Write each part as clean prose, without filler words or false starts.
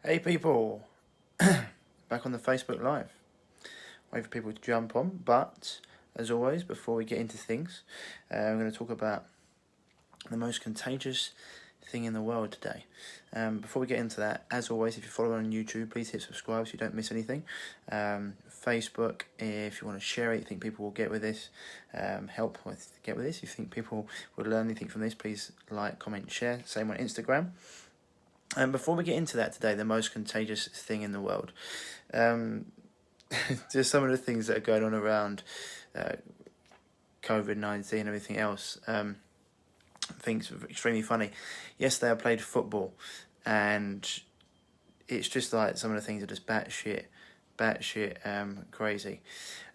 Hey people, back on the Facebook Live. Wait for people to jump on, but as always, before we get into things, I'm going to talk about the most contagious thing in the world today. Before we get into that, as always, if you follow on YouTube, please hit subscribe so you don't miss anything. Facebook, if you want to share it, you think people will get with this, help with get with this, you think people will learn anything from this, please like, comment, share. Same on Instagram. And before we get into that today, the most contagious thing in the world, just some of the things that are going on around COVID-19 and everything else. I think it's extremely funny. Yesterday I played football, and it's just like some of the things are just batshit crazy.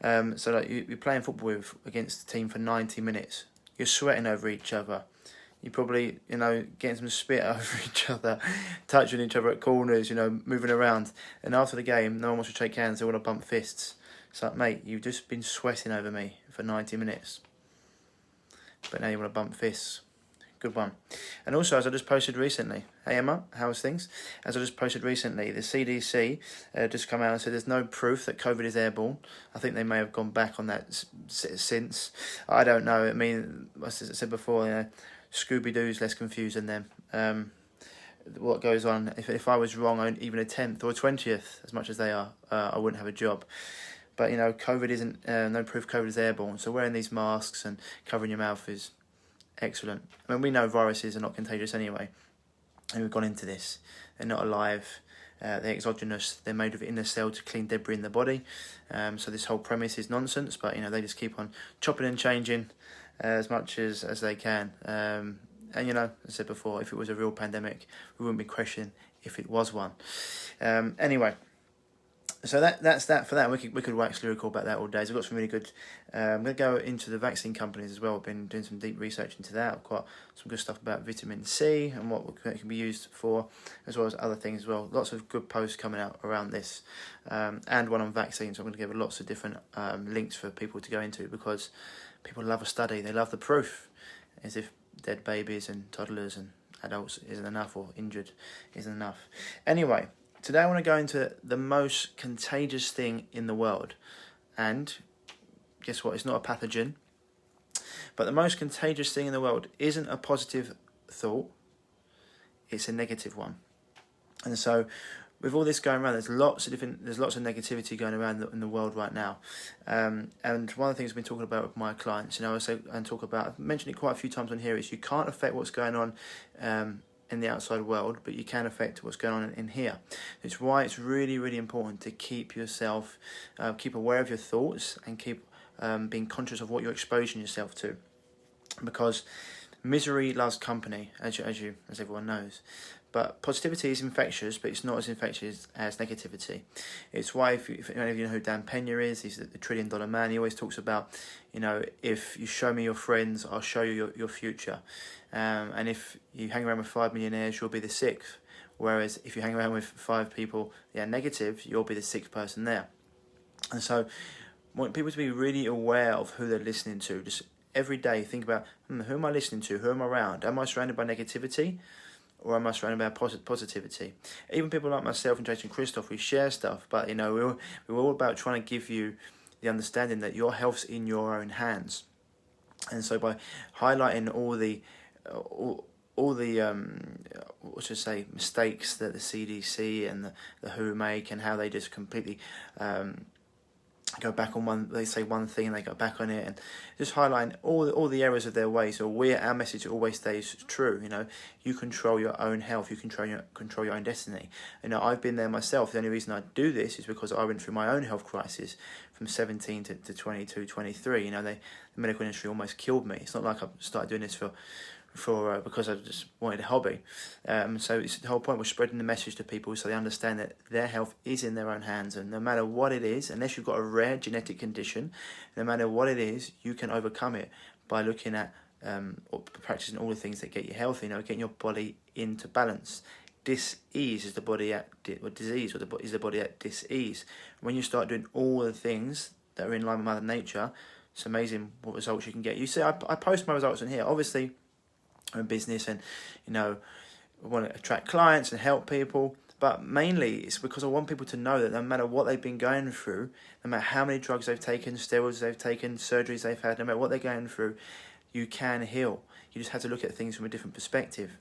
So like you're playing football against the team for 90 minutes. You're sweating over each other. You probably, getting some spit over each other, touching each other at corners, moving around. And after the game, no one wants to shake hands, they want to bump fists. It's like, mate, you've just been sweating over me for 90 minutes. But now you want to bump fists. Good one. And also, as I just posted recently, hey Emma, how's things? As I just posted recently, the CDC just come out and said there's no proof that COVID is airborne. I think they may have gone back on that since. I don't know. I mean, as I said before, Scooby-Doo's less confused than them. What goes on, if I was wrong on even a 10th or a 20th, as much as they are, I wouldn't have a job. But, COVID isn't, no proof COVID is airborne. So wearing these masks and covering your mouth is excellent. I mean, we know viruses are not contagious anyway. And we've gone into this. They're not alive. They're exogenous. They're made within the cell to clean debris in the body. So this whole premise is nonsense. But, they just keep on chopping and changing as much as they can. And, as I said before, if it was a real pandemic, we wouldn't be questioning if it was one. Anyway, so that's that for that. We could actually record about that all day. So we've got some really good... I'm going to go into the vaccine companies as well. I've been doing some deep research into that. I've got some good stuff about vitamin C and what it can be used for, as well as other things as well. Lots of good posts coming out around this. And one on vaccines. So I'm going to give lots of different links for people to go into, because people love a study. They love the proof. As if dead babies and toddlers and adults isn't enough, or injured isn't enough. Anyway, today I want to go into the most contagious thing in the world. And guess what? It's not a pathogen. But the most contagious thing in the world isn't a positive thought. It's a negative one. And so with all this going around, there's lots of negativity going around in the world right now. And one of the things I've been talking about with my clients, I've mentioned it quite a few times on here, is you can't affect what's going on in the outside world, but you can affect what's going on in here. It's why it's really, really important to keep yourself, keep aware of your thoughts, and keep being conscious of what you're exposing yourself to. Because misery loves company, as everyone knows. But positivity is infectious, but it's not as infectious as negativity. It's why, if any of you know who Dan Pena is, he's the $1 trillion man. He always talks about, if you show me your friends, I'll show you your future. And if you hang around with 5 millionaires, you'll be the 6th. Whereas if you hang around with 5 people negative, you'll be the 6th person there. And so I want people to be really aware of who they're listening to. Just every day think about, who am I listening to? Who am I around? Am I surrounded by negativity? Or am I surrounded by positivity? Even people like myself and Jason Christoph, we share stuff, but we're all about trying to give you the understanding that your health's in your own hands. And so by highlighting all the mistakes that the CDC and the WHO make, and how they just completely go back on they say one thing and they go back on it, and just highlighting all the errors of their way. So our message always stays true. You control your own health, you control your own destiny. I've been there myself. The only reason I do this is because I went through my own health crisis from 17 to 22, 23. The medical industry almost killed me. It's not like I started doing this because I just wanted a hobby. So it's the whole point was spreading the message to people so they understand that their health is in their own hands, and no matter what it is, unless you've got a rare genetic condition, no matter what it is, you can overcome it by looking at or practicing all the things that get you healthy. Getting your body into balance. Disease is the body at disease, or is the body at dis-ease. When you start doing all the things that are in line with Mother Nature, it's amazing what results you can get. You see, I post my results in here. Obviously, I'm in business, and I want to attract clients and help people. But mainly it's because I want people to know that no matter what they've been going through, no matter how many drugs they've taken, steroids they've taken, surgeries they've had, no matter what they're going through, you can heal. You just have to look at things from a different perspective.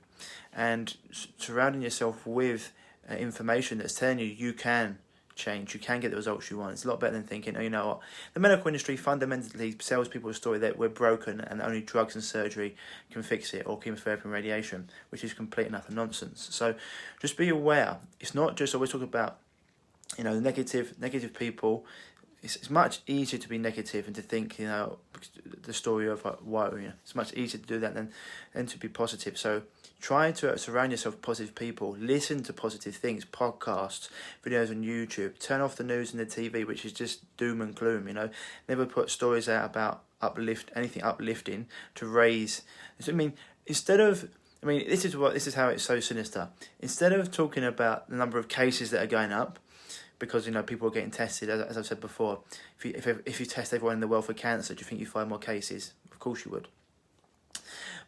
And surrounding yourself with information that's telling you you can change, you can get the results you want. It's a lot better than thinking, oh, you know what, the medical industry fundamentally sells people a story that we're broken and only drugs and surgery can fix it, or chemotherapy and radiation, which is complete and utter nonsense. So just be aware. It's not just always talk about, you know, negative people. It's much easier to be negative and to think, you know, the story of like, why, you know, it's much easier to do that than to be positive. So try to surround yourself with positive people. Listen to positive things, podcasts, videos on YouTube. Turn off the news and the TV, which is just doom and gloom. You know, never put stories out about anything uplifting to raise. I mean, this is how it's so sinister. Instead of talking about the number of cases that are going up, because, you know, people are getting tested, as I've said before. If you test everyone in the world for cancer, do you think you find more cases? Of course you would.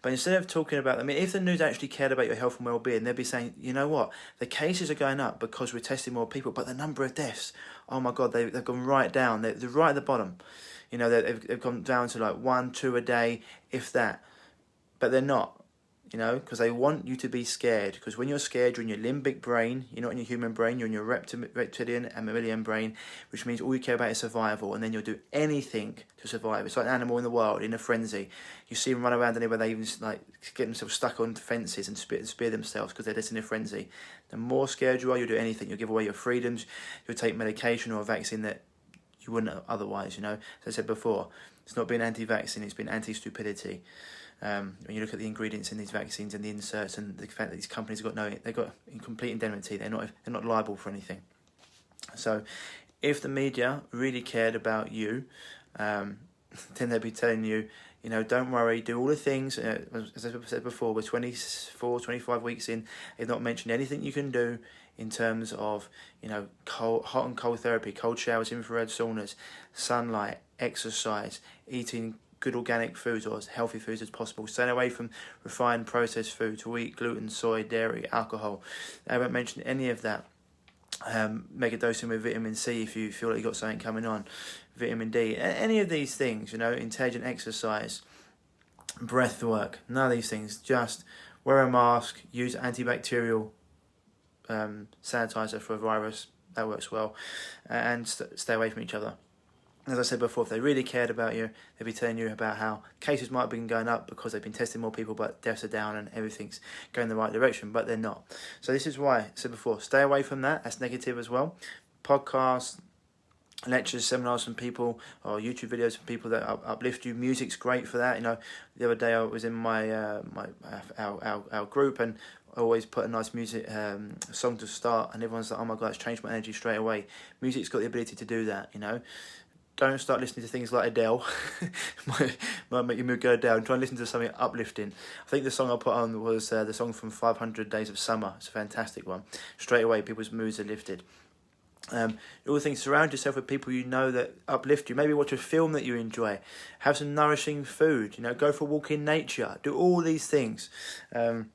But instead of talking about, I mean, if the news actually cared about your health and well-being, they'd be saying, you know what, the cases are going up because we're testing more people, but the number of deaths, oh my God, they've gone right down. They're right at the bottom. You know, they've gone down to like 1, 2 a day, if that. But they're not. You know, because they want you to be scared. Because when you're scared, you're in your limbic brain. You're not in your human brain. You're in your reptilian and mammalian brain, which means all you care about is survival. And then you'll do anything to survive. It's like an animal in the wild, in a frenzy. You see them run around anywhere, they even like get themselves stuck on fences and spear themselves because they're just in a frenzy. The more scared you are, you'll do anything. You'll give away your freedoms. You'll take medication or a vaccine that you wouldn't otherwise. You know, as I said before, it's not been anti-vaccine. It's been anti-stupidity. When you look at the ingredients in these vaccines and the inserts, and the fact that these companies they've got complete indemnity, they're not liable for anything. So, if the media really cared about you, then they'd be telling you, you know, don't worry, do all the things. As I said before, we're 24, 25 weeks in. They've not mentioned anything you can do in terms of, you know, hot and cold therapy, cold showers, infrared saunas, sunlight, exercise, eating good organic foods or as healthy foods as possible. Stay away from refined processed food, to eat gluten, soy, dairy, alcohol. I haven't mentioned any of that. Megadosing with vitamin C if you feel like you've got something coming on. Vitamin D. Any of these things, you know, intelligent exercise, breath work. None of these things. Just wear a mask, use antibacterial sanitizer for a virus. That works well. And stay away from each other. As I said before, if they really cared about you, they'd be telling you about how cases might have been going up because they've been testing more people, but deaths are down and everything's going the right direction, but they're not. So this is why I said before, stay away from that. That's negative as well. Podcasts, lectures, seminars from people, or YouTube videos from people that uplift you. Music's great for that. You know, the other day I was in my our group, and I always put a nice music song to start, and everyone's like, oh my God, it's changed my energy straight away. Music's got the ability to do that, you know. Don't start listening to things like Adele. might make your mood go down. Try and listen to something uplifting. I think the song I put on was the song from 500 Days of Summer. It's a fantastic one. Straight away, people's moods are lifted. All things, surround yourself with people you know that uplift you. Maybe watch a film that you enjoy. Have some nourishing food. You know, go for a walk in nature. Do all these things. As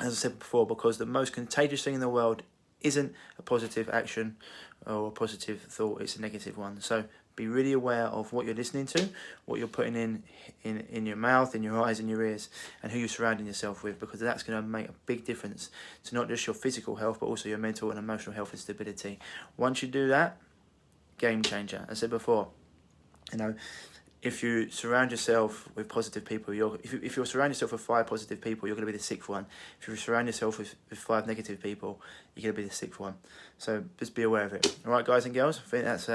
I said before, because the most contagious thing in the world isn't a positive action or a positive thought. It's a negative one. So be really aware of what you're listening to, what you're putting in your mouth, in your eyes, in your ears, and who you're surrounding yourself with, because that's going to make a big difference to not just your physical health, but also your mental and emotional health and stability. Once you do that, game changer. As I said before, you know, if you surround yourself with positive people, if you surround yourself with 5 positive people, you're going to be the 6th one. If you surround yourself with 5 negative people, you're going to be the 6th one. So just be aware of it. All right, guys and girls, I think that's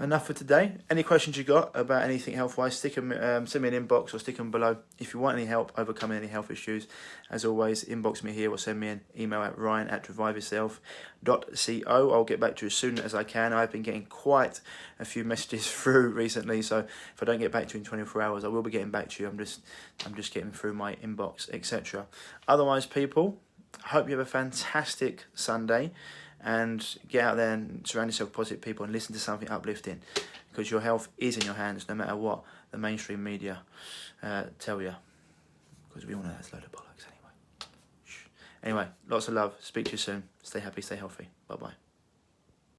enough for today. Any questions you got about anything health-wise, send me an inbox or stick them below. If you want any help overcoming any health issues, as always, inbox me here or send me an email at ryan@reviveyourself.co. I'll get back to you as soon as I can. I've been getting quite a few messages through recently, so if I don't get back to you in 24 hours, I will be getting back to you. I'm just getting through my inbox, etc. Otherwise, people, I hope you have a fantastic Sunday. And get out there and surround yourself with positive people and listen to something uplifting, because your health is in your hands no matter what the mainstream media tell you, because we all know that's a load of bollocks anyway. Anyway, lots of love. Speak to you soon. Stay happy, stay healthy. Bye bye.